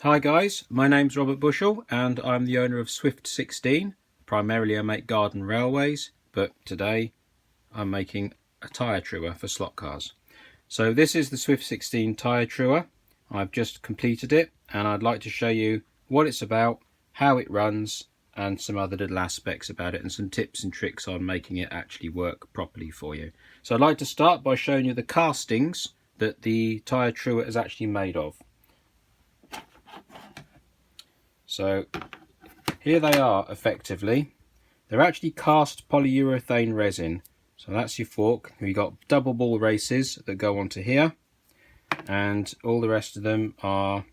Hi guys, my name's Robert Bushell and I'm the owner of Swift 16. Primarily I make garden railways, but today I'm making a tyre truer for slot cars. So this is the Swift 16 tyre truer. I've just completed it and I'd like to show you what it's about, how it runs, and some other little aspects about it and some tips and tricks on making it actually work properly for you. So I'd like to start by showing you the castings that the tyre truer is actually made of. So here they are effectively. They're actually cast polyurethane resin. So that's your fork. We've got double ball races that go onto here, and all the rest of them are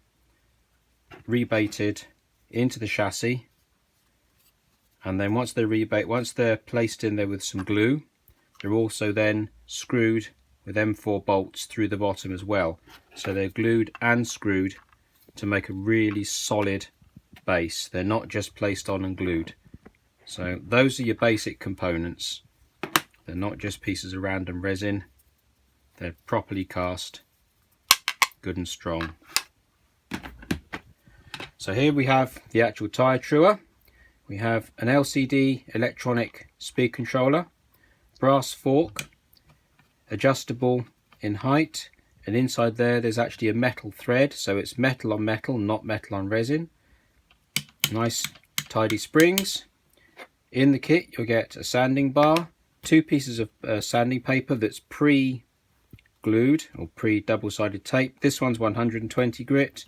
rebated into the chassis. And then once they're placed in there with some glue, they're also then screwed with M4 bolts through the bottom as well. So they're glued and screwed to make a really solid base. They're not just placed on and glued. So those are your basic components. They're not just pieces of random resin. They're properly cast, good and strong. So here we have the actual tyre truer. We have an LCD electronic speed controller, brass fork, adjustable in height, and inside there's actually a metal thread, so it's metal on metal, not metal on resin. Nice tidy springs. In the kit you'll get a sanding bar, two pieces of sanding paper that's pre-glued or pre-double-sided tape. This one's 120 grit,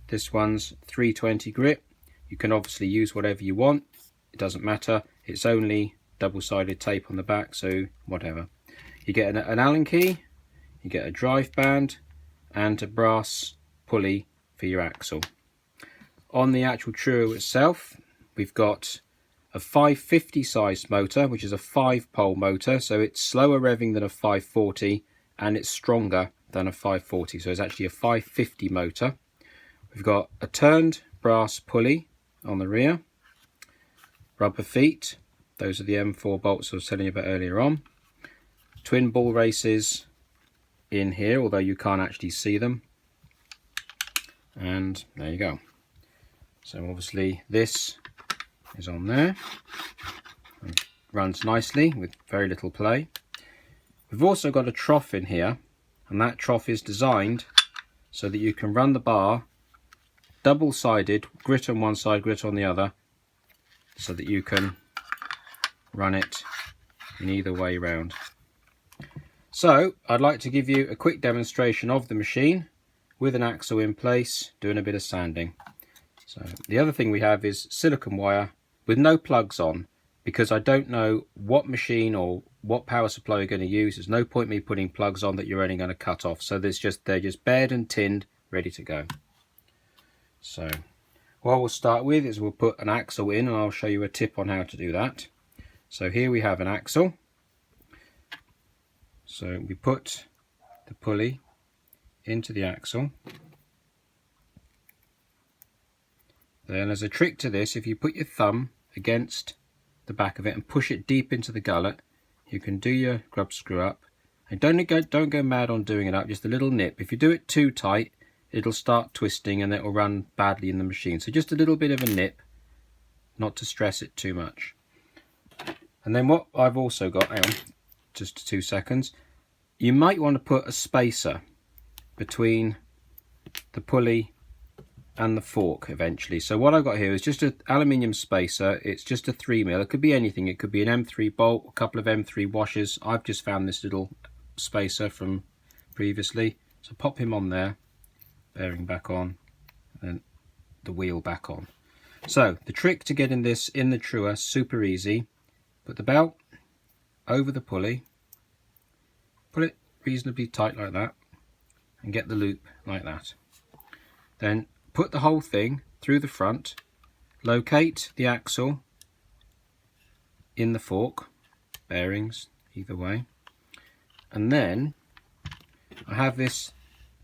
this one's 320 grit. You can obviously use whatever you want, it doesn't matter, it's only double-sided tape on the back, so whatever. You get an Allen key, you get a drive band and a brass pulley for your axle. On the actual truer itself, we've got a 550 sized motor, which is a 5-pole motor, so it's slower revving than a 540 and it's stronger than a 540, so it's actually a 550 motor. We've got a turned brass pulley on the rear, rubber feet, those are the M4 bolts I was telling you about earlier on, twin ball races in here, although you can't actually see them, and there you go. So obviously this is on there, it runs nicely with very little play. We've also got a trough in here, and that trough is designed so that you can run the bar double-sided, grit on one side, grit on the other, so that you can run it in either way round. So I'd like to give you a quick demonstration of the machine with an axle in place, doing a bit of sanding. So the other thing we have is silicone wire with no plugs on, because I don't know what machine or what power supply you're going to use. There's no point me putting plugs on that you're only going to cut off. So they're just bared and tinned, ready to go. So what we'll start with is we'll put an axle in, and I'll show you a tip on how to do that. So here we have an axle. So we put the pulley into the axle. Then as a trick to this, if you put your thumb against the back of it and push it deep into the gullet, you can do your grub screw up. And don't go mad on doing it up, just a little nip. If you do it too tight, it'll start twisting and it'll run badly in the machine. So just a little bit of a nip, not to stress it too much. And then what I've also got, hang on, just 2 seconds, you might want to put a spacer between the pulley and the fork eventually. So what I've got here is just an aluminium spacer. It's just a 3mm. It could be anything. It could be an M3 bolt, a couple of M3 washers. I've just found this little spacer from previously. So pop him on there, bearing back on, and the wheel back on. So the trick to getting this in the truer, super easy. Put the belt over the pulley, put it reasonably tight like that, and get the loop like that. Then put the whole thing through the front, locate the axle in the fork, bearings either way, and then I have this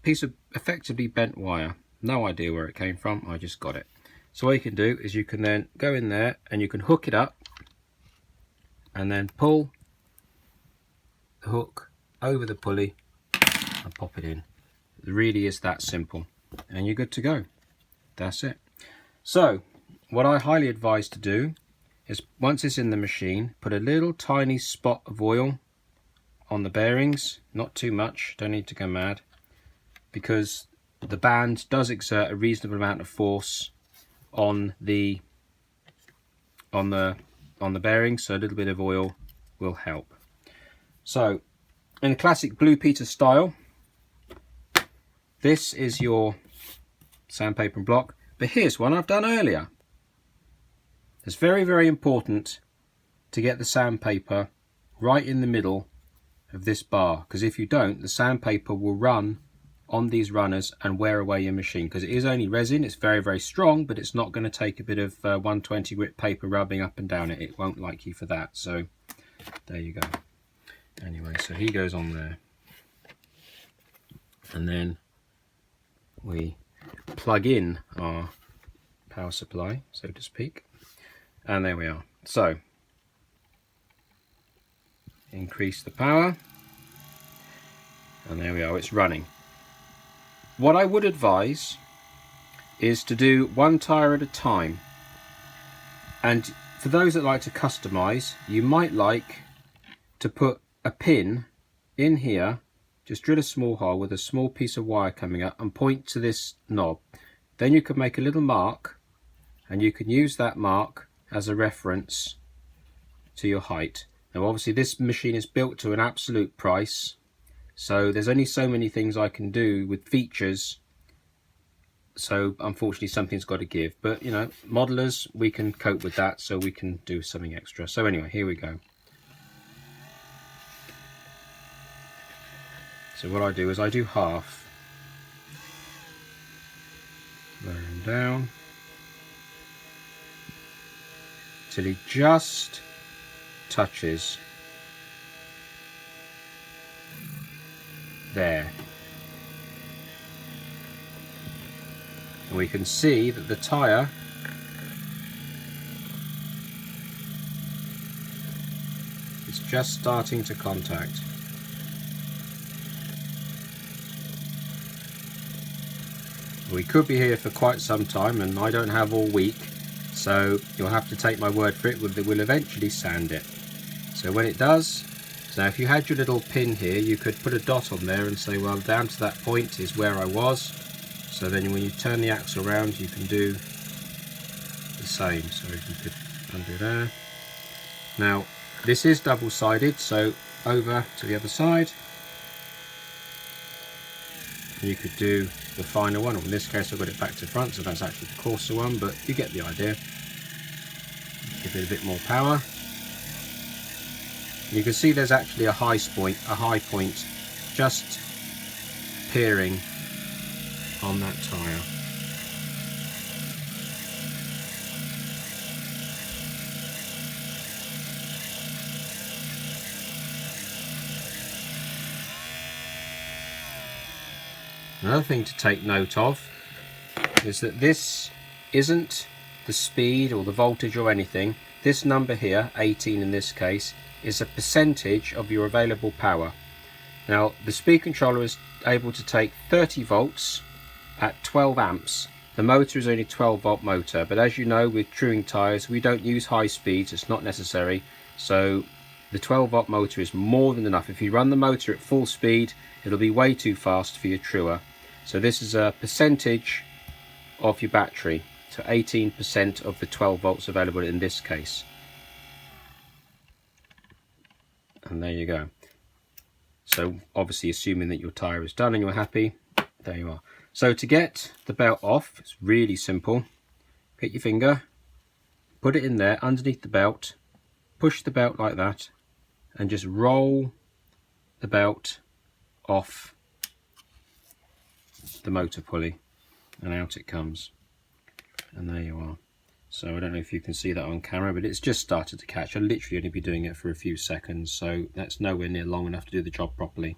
piece of effectively bent wire. No idea where it came from, I just got it. So what you can do is you can then go in there and you can hook it up and then pull the hook over the pulley and pop it in. It really is that simple, and you're good to go. That's it. So what I highly advise to do is, once it's in the machine, put a little tiny spot of oil on the bearings, not too much, don't need to go mad, because the band does exert a reasonable amount of force on the bearings, so a little bit of oil will help. So in a classic Blue Peter style, this is your sandpaper and block, but here's one I've done earlier. It's very, very important to get the sandpaper right in the middle of this bar, because if you don't, the sandpaper will run on these runners and wear away your machine, because it is only resin. It's very, very strong, but it's not going to take a bit of 120 grit paper rubbing up and down it. It won't like you for that. So there you go. Anyway, so he goes on there, and then we plug in our power supply, so to speak, and there we are. So increase the power, and there we are, it's running. What I would advise is to do one tire at a time, and for those that like to customize, you might like to put a pin in here, just drill a small hole with a small piece of wire coming up and point to this knob. Then you can make a little mark, and you can use that mark as a reference to your height. Now obviously this machine is built to an absolute price, so there's only so many things I can do with features, so unfortunately something's got to give. But you know, modelers, we can cope with that, so we can do something extra. So anyway, here we go. So what I do is I do half, lower him down till he just touches there, and we can see that the tyre is just starting to contact. We could be here for quite some time, and I don't have all week, so you'll have to take my word for it. We'll eventually sand it. So when it does, so if you had your little pin here, you could put a dot on there and say, well, down to that point is where I was. So then when you turn the axle around, you can do the same. So you could undo there. Now this is double-sided, so over to the other side, and you could do the finer one. In this case I've got it back to front, so that's actually the coarser one, but you get the idea. Give it a bit more power. You can see there's actually a high point just appearing on that tyre. Another thing to take note of is that this isn't the speed or the voltage or anything. This number here, 18 in this case, is a percentage of your available power. Now the speed controller is able to take 30 volts at 12 amps. The motor is only a 12 volt motor, but as you know, with truing tyres we don't use high speeds, it's not necessary, so the 12 volt motor is more than enough. If you run the motor at full speed, it'll be way too fast for your truer. So this is a percentage of your battery, so 18% of the 12 volts available in this case. And there you go. So obviously assuming that your tyre is done and you're happy, there you are. So to get the belt off, it's really simple. Get your finger, put it in there underneath the belt, push the belt like that, and just roll the belt off the motor pulley, and out it comes, and there you are. So I don't know if you can see that on camera, but it's just started to catch. I'll literally only be doing it for a few seconds, so that's nowhere near long enough to do the job properly,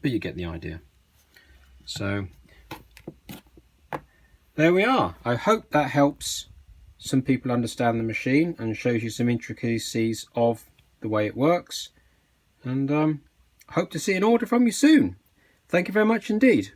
but you get the idea. So there we are. I hope that helps some people understand the machine and shows you some intricacies of the way it works, and hope to see an order from you soon. Thank you very much indeed.